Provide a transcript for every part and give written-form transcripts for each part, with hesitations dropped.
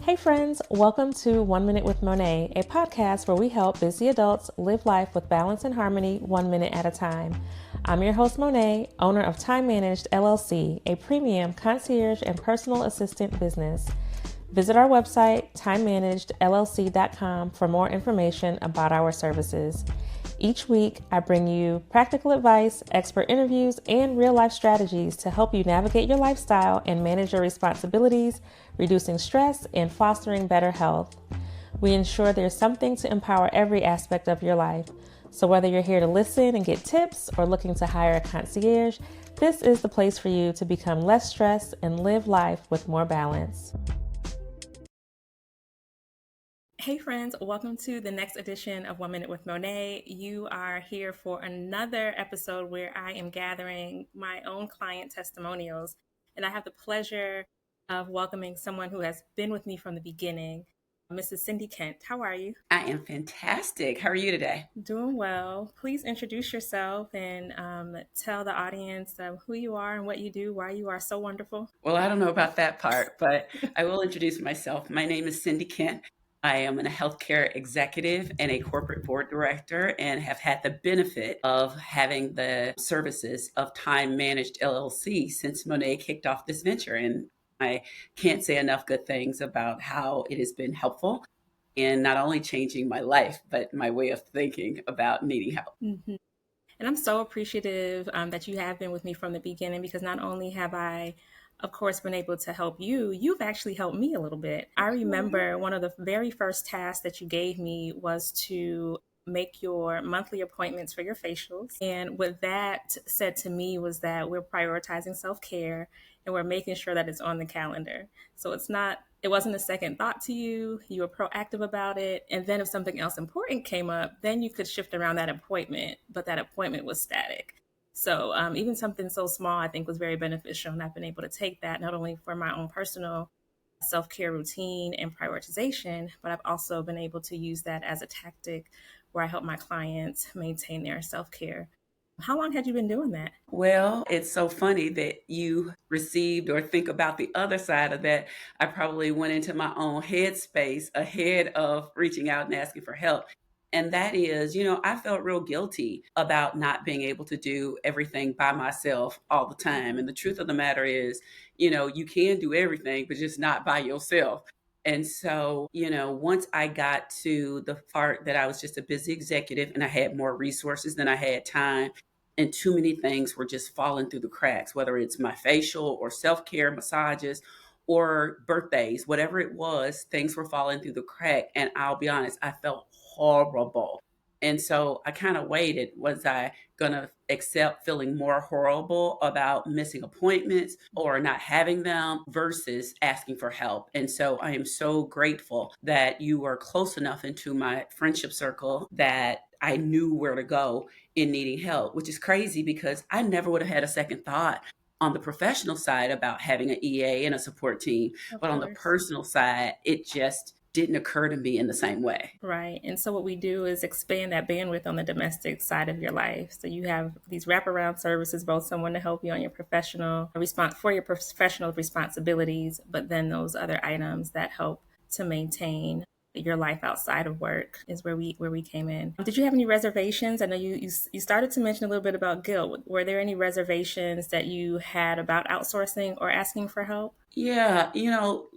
Hey friends, welcome to 1 Minute with Monet, a podcast where we help busy adults live life with balance and harmony 1 minute at a time. I'm your host Monet, owner of Time Managed LLC, a premium concierge and personal assistant business. Visit our website, timemanagedllc.com, for more information about our services. Each week, I bring you practical advice, expert interviews, and real-life strategies to help you navigate your lifestyle and manage your responsibilities, reducing stress and fostering better health. We ensure there's something to empower every aspect of your life. So whether you're here to listen and get tips or looking to hire a concierge, this is the place for you to become less stressed and live life with more balance. Hey friends, welcome to the next edition of 1 Minute with Monet. You are here for another episode where I am gathering my own client testimonials, and I have the pleasure of welcoming someone who has been with me from the beginning, Mrs. Cindy Kent. How are you? I am fantastic. How are you today? Doing well. Please introduce yourself and tell the audience who you are and what you do, why you are so wonderful. Well, I don't know about that part, but I will introduce myself. My name is Cindy Kent. I am a healthcare executive and a corporate board director and have had the benefit of having the services of Time Managed LLC since Monet kicked off this venture. And I can't say enough good things about how it has been helpful in not only changing my life, but my way of thinking about needing help. Mm-hmm. And I'm so appreciative that you have been with me from the beginning, because not only have I, of course, been able to help you, you've actually helped me a little bit. I remember one of the very first tasks that you gave me was to make your monthly appointments for your facials. And what that said to me was that we're prioritizing self-care and we're making sure that it's on the calendar. So it wasn't a second thought to you. You were proactive about it. And then if something else important came up, then you could shift around that appointment, but that appointment was static. So even something so small, I think, was very beneficial. And I've been able to take that not only for my own personal self-care routine and prioritization, but I've also been able to use that as a tactic where I help my clients maintain their self-care. How long had you been doing that? Well, it's so funny that you received or think about the other side of that. I probably went into my own headspace ahead of reaching out and asking for help. And that is, I felt real guilty about not being able to do everything by myself all the time. And the truth of the matter is, you can do everything, but just not by yourself. And so, once I got to the part that I was just a busy executive and I had more resources than I had time, and too many things were just falling through the cracks, whether it's my facial or self-care massages or birthdays, whatever it was, things were falling through the crack. And I'll be honest, I felt horrible. And so I kind of waited. Was I going to accept feeling more horrible about missing appointments or not having them versus asking for help? And so I am so grateful that you were close enough into my friendship circle that I knew where to go in needing help, which is crazy because I never would have had a second thought on the professional side about having an EA and a support team. But on the personal side, it just didn't occur to me in the same way. Right. And so what we do is expand that bandwidth on the domestic side of your life. So you have these wraparound services, both someone to help you on your professional responsibilities, but then those other items that help to maintain your life outside of work is where we came in. Did you have any reservations? I know you started to mention a little bit about guilt. Were there any reservations that you had about outsourcing or asking for help? Yeah,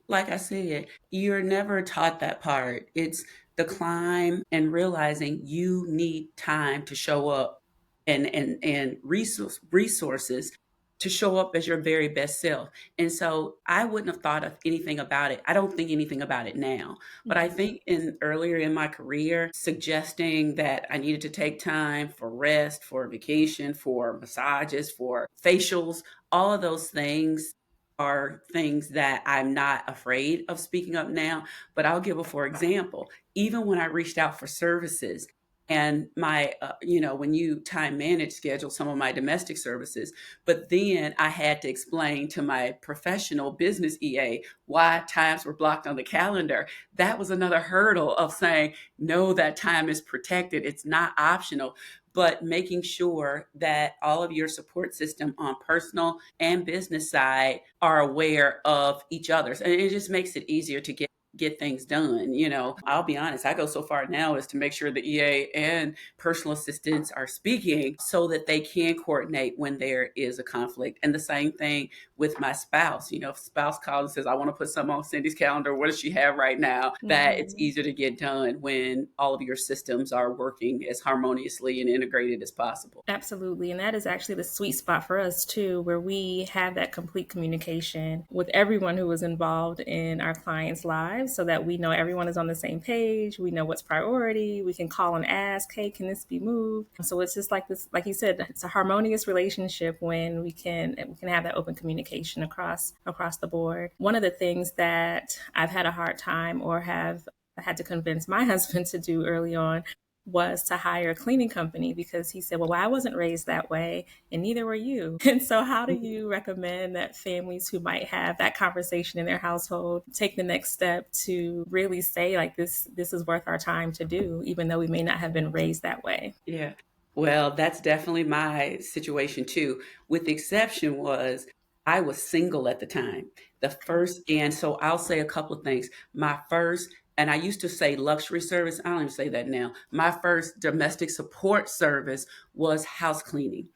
like I said, you're never taught that part. It's the climb and realizing you need time to show up and resources to show up as your very best self. And so I wouldn't have thought of anything about it. I don't think anything about it now. But I think earlier in my career, suggesting that I needed to take time for rest, for vacation, for massages, for facials, all of those things are things that I'm not afraid of speaking up now. But I'll give a for example. Even when I reached out for services and my, when you time manage schedule some of my domestic services, but then I had to explain to my professional business EA why times were blocked on the calendar. That was another hurdle of saying, no, that time is protected. It's not optional. But making sure that all of your support system on personal and business side are aware of each other's. And it just makes it easier to get get things done. You know, I'll be honest, I go so far now as to make sure the EA and personal assistants are speaking so that they can coordinate when there is a conflict. And the same thing with my spouse. You know, if spouse calls and says, I want to put something on Cindy's calendar, what does she have right now? That it's Mhm. easier to get done when all of your systems are working as harmoniously and integrated as possible. Absolutely. And that is actually the sweet spot for us too, where we have that complete communication with everyone who is involved in our clients' lives so that we know everyone is on the same page. We know what's priority. We can call and ask, hey, can this be moved? So it's just like this, like you said, it's a harmonious relationship when we can have that open communication across the board. One of the things that I've had a hard time or have had to convince my husband to do early on was to hire a cleaning company because he said, well, I wasn't raised that way and neither were you. And so how do you recommend that families who might have that conversation in their household take the next step to really say like this is worth our time to do, even though we may not have been raised that way? Yeah. Well, that's definitely my situation too. With the exception was I was single at the time. The first, and so I'll say a couple of things. My first, and I used to say luxury service, I don't even say that now. My first domestic support service was house cleaning.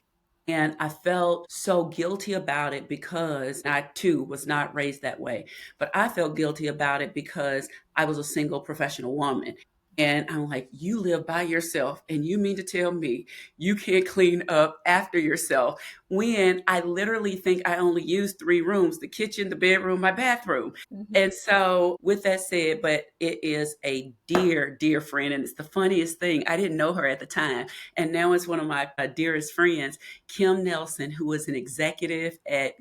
And I felt so guilty about it because I too was not raised that way. But I felt guilty about it because I was a single professional woman. And I'm like, you live by yourself, and you mean to tell me you can't clean up after yourself when I literally think I only use three rooms: the kitchen, the bedroom, my bathroom. Mhm. And so, with that said, but it is a dear, dear friend. And it's the funniest thing. I didn't know her at the time. And now it's one of my dearest friends, Kim Nelson, who was an executive at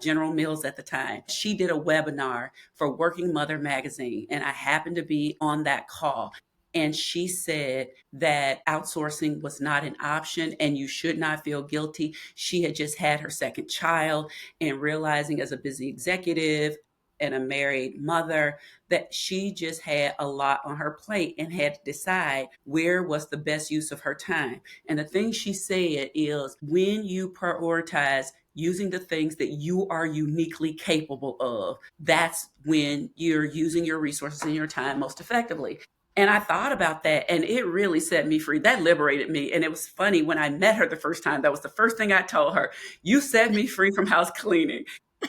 General Mills at the time. She did a webinar for Working Mother magazine, and I happened to be on that call. And she said that outsourcing was not an option and you should not feel guilty. She had just had her second child and realizing as a busy executive and a married mother that she just had a lot on her plate and had to decide where was the best use of her time. And the thing she said is when you prioritize using the things that you are uniquely capable of, that's when you're using your resources and your time most effectively. And I thought about that and it really set me free. That liberated me. And it was funny when I met her the first time. That was the first thing I told her. You set me free from house cleaning.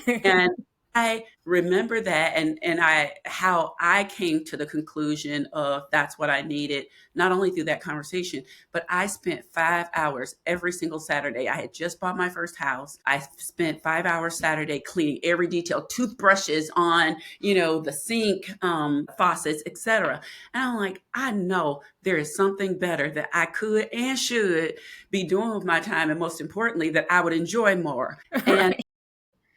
And I remember that and I how I came to the conclusion of that's what I needed, not only through that conversation, but I spent 5 hours every single Saturday. I had just bought my first house. I spent 5 hours Saturday cleaning every detail, toothbrushes on, the sink, faucets, etc. And I'm like, I know there is something better that I could and should be doing with my time, and most importantly, that I would enjoy more. And Right.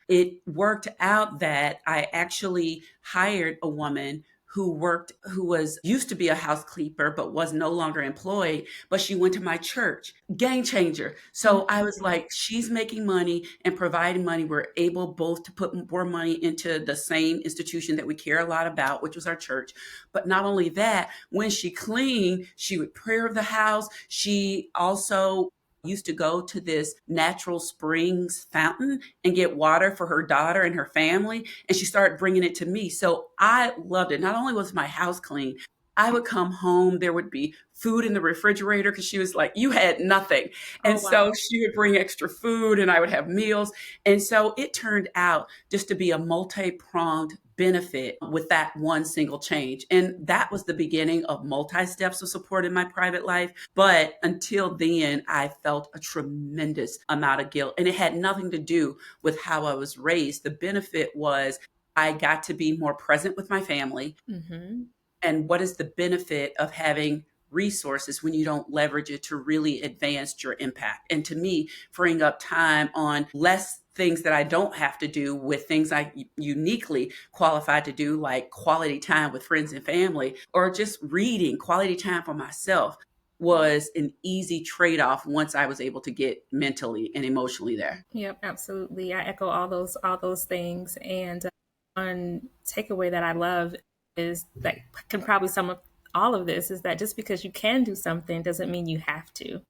it worked out that I actually hired a woman who was used to be a housekeeper but was no longer employed, but she went to my church. Game changer. So I was Mhm. like, she's making money and providing money. We're able both to put more money into the same institution that we care a lot about, which was our church. But not only that, when she cleaned, she would pray over the house. She also used to go to this natural springs fountain and get water for her daughter and her family. And she started bringing it to me. So I loved it. Not only was my house clean, I would come home, there would be food in the refrigerator because she was like, you had nothing. Oh And so wow. she would bring extra food and I would have meals. And so it turned out just to be a multi pronged benefit with that one single change. And that was the beginning of multi steps of support in my private life. But until then, I felt a tremendous amount of guilt. And it had nothing to do with how I was raised. The benefit was I got to be more present with my family. Hmm. And what is the benefit of having resources when you don't leverage it to really advance your impact? And to me, freeing up time on less things that I don't have to do with things I uniquely qualified to do, like quality time with friends and family, or just reading, quality time for myself, was an easy trade off once I was able to get mentally and emotionally there. Yep, absolutely. I echo all those things. And one takeaway that I love is that can probably sum up all of this is that just because you can do something doesn't mean you have to.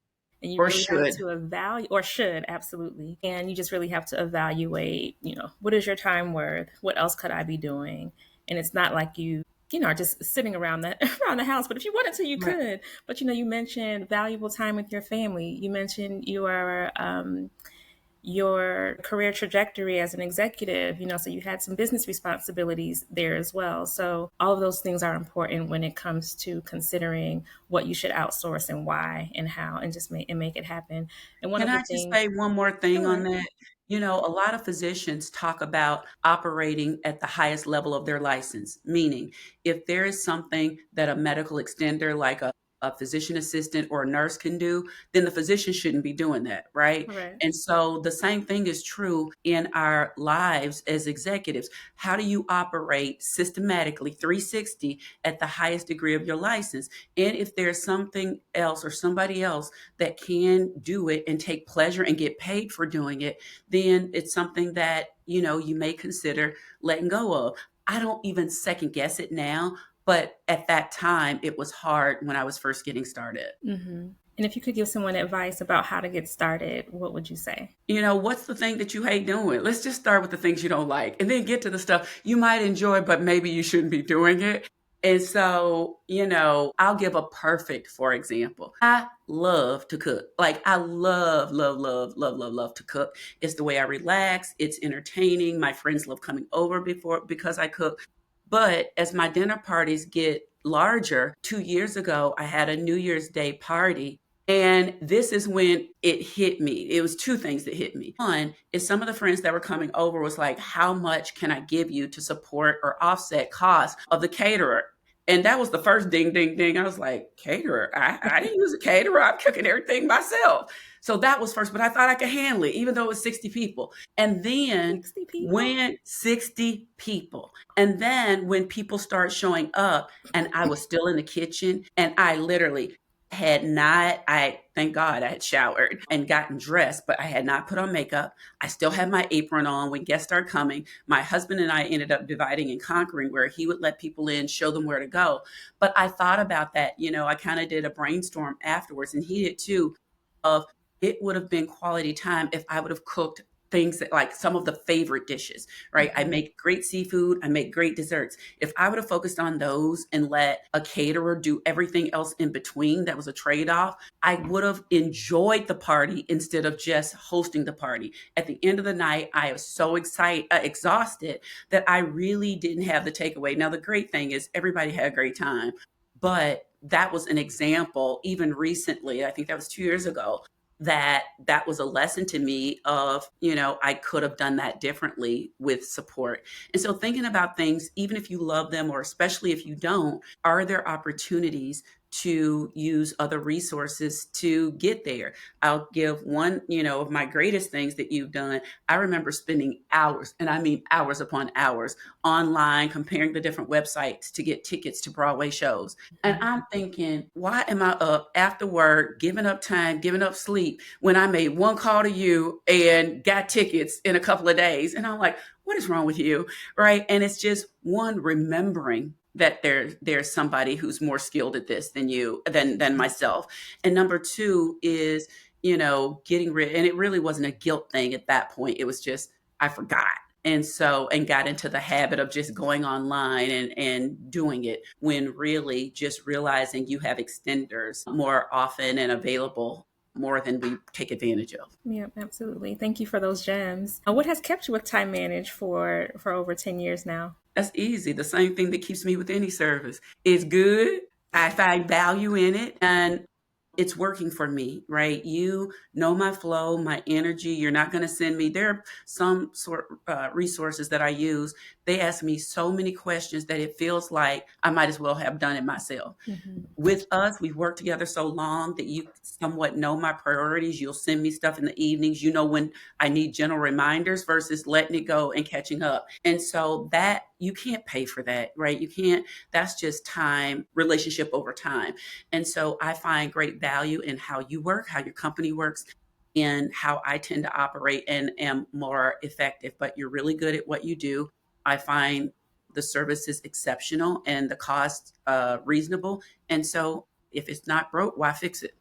And you Or really have should. to evaluate, or should, absolutely. And you just really have to evaluate, what is your time worth? What else could I be doing? And it's not like you are just sitting around the around the house. But if you wanted to, you Right. could. But you mentioned valuable time with your family. You mentioned your career trajectory as an executive, so you had some business responsibilities there as well. So all of those things are important when it comes to considering what you should outsource and why and how, and just make it happen. And one Can of the I just say things, one more thing on sure, that? A lot of physicians talk about operating at the highest level of their license, meaning if there is something that a medical extender like a physician assistant or a nurse can do, then the physician shouldn't be doing that, right? correct. And so the same thing is true in our lives as executives. How do you operate systematically 360 at the highest degree of your license? And if there's something else or somebody else that can do it and take pleasure and get paid for doing it, then it's something that, you may consider letting go of. I don't even second guess it now, but at that time, it was hard when I was first getting started. Hmm. And if you could give someone advice about how to get started, what would you say? What's the thing that you hate doing? Let's just start with the things you don't like and then get to the stuff you might enjoy, but maybe you shouldn't be doing it. And so, I'll give a perfect, for example. I love to cook. Like, I love, love, love, love, love, love to cook. It's the way I relax. It's entertaining. My friends love coming over because I cook. But as my dinner parties get larger, 2 years ago, I had a New Year's Day party, and this is when it hit me. It was two things that hit me. One is some of the friends that were coming over was like, how much can I give you to support or offset costs of the caterer? And that was the first ding, ding, ding. I was like, caterer? I didn't use a caterer. I'm cooking everything myself. So that was first, but I thought I could handle it, even though it was 60 people. And then 60 people? when 60 people, and then when people start showing up, and I was still in the kitchen, and I literally had not, I thank God I had showered and gotten dressed, but I had not put on makeup. I still had my apron on when guests started coming. My husband and I ended up dividing and conquering, where he would let people in, show them where to go. But I thought about that. I kind of did a brainstorm afterwards, and he did too, of it would have been quality time if I would have cooked things that, like, some of the favorite dishes, right? I Hmm. make great seafood, I make great desserts. If I would have focused on those and let a caterer do everything else in between, that was a trade-off, I would have enjoyed the party instead of just hosting the party. At the end of the night, I was so exhausted that I really didn't have the takeaway. Now, the great thing is everybody had a great time, but that was an example, even recently, I think that was 2 years ago, that was a lesson to me of, I could have done that differently with support. And so thinking about things, even if you love them, or especially if you don't, are there opportunities to use other resources to get there? I'll give one, of my greatest things that you've done. I remember spending hours, and I mean hours upon hours, online comparing the different websites to get tickets to Broadway shows. And I'm thinking, why am I up after work, giving up time, giving up sleep, when I made one call to you and got tickets in a couple of days? And I'm like, what is wrong with you? Right. And it's just, one, remembering that there's somebody who's more skilled at this than than myself. And number two is, getting rid, and it really wasn't a guilt thing at that point. It was just, I forgot. And got into the habit of just going online and doing it, when really just realizing you have extenders more often and available more than we take advantage of. Yeah, absolutely. Thank you for those gems. What has kept you with Time Manage for over 10 years now? That's easy. The same thing that keeps me with any service. It's good. I find value in it, and it's working for me, right? You know my flow, my energy. You're not going to send me. There are some sort resources that I use. They ask me so many questions that it feels like I might as well have done it myself. Hmm. With us, we've worked together so long that you somewhat know my priorities. You'll send me stuff in the evenings. You know when I need general reminders versus letting it go and catching up. And so that, you can't pay for that, right? You can't, that's just time, relationship over time. And so I find great value in how you work, how your company works, and how I tend to operate and am more effective. But you're really good at what you do. I find the service is exceptional and the cost reasonable. And so if it's not broke, why fix it?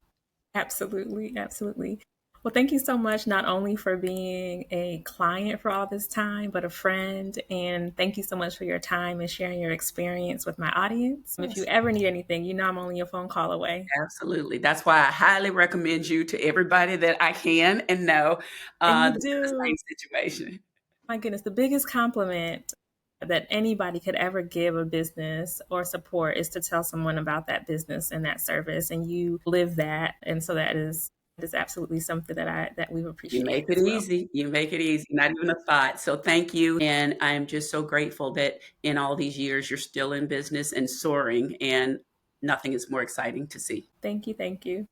Absolutely, absolutely. Well, thank you so much, not only for being a client for all this time, but a friend. And thank you so much for your time and sharing your experience with my audience. If you Yes. ever need anything, you know I'm only a phone call away. Absolutely. That's why I highly recommend you to everybody that I can and know And you that's in the do, same situation. my goodness, the biggest compliment that anybody could ever give a business or support is to tell someone about that business and that service. And you live that. And so that is absolutely something that we You appreciate make it as well. easy. You make it easy. Not even a thought. So thank you. And I am just so grateful that in all these years you're still in business and soaring. And nothing is more exciting to see. Thank you. Thank you.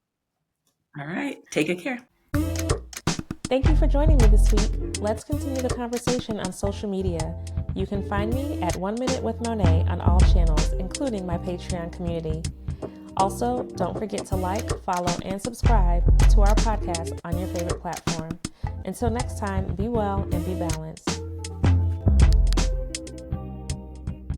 All right. Take good care. Thank you for joining me this week. Let's continue the conversation on social media. You can find me at 1 Minute with Monet on all channels, including my Patreon community. Also, don't forget to like, follow, and subscribe to our podcast on your favorite platform. Until next time, be well and be balanced.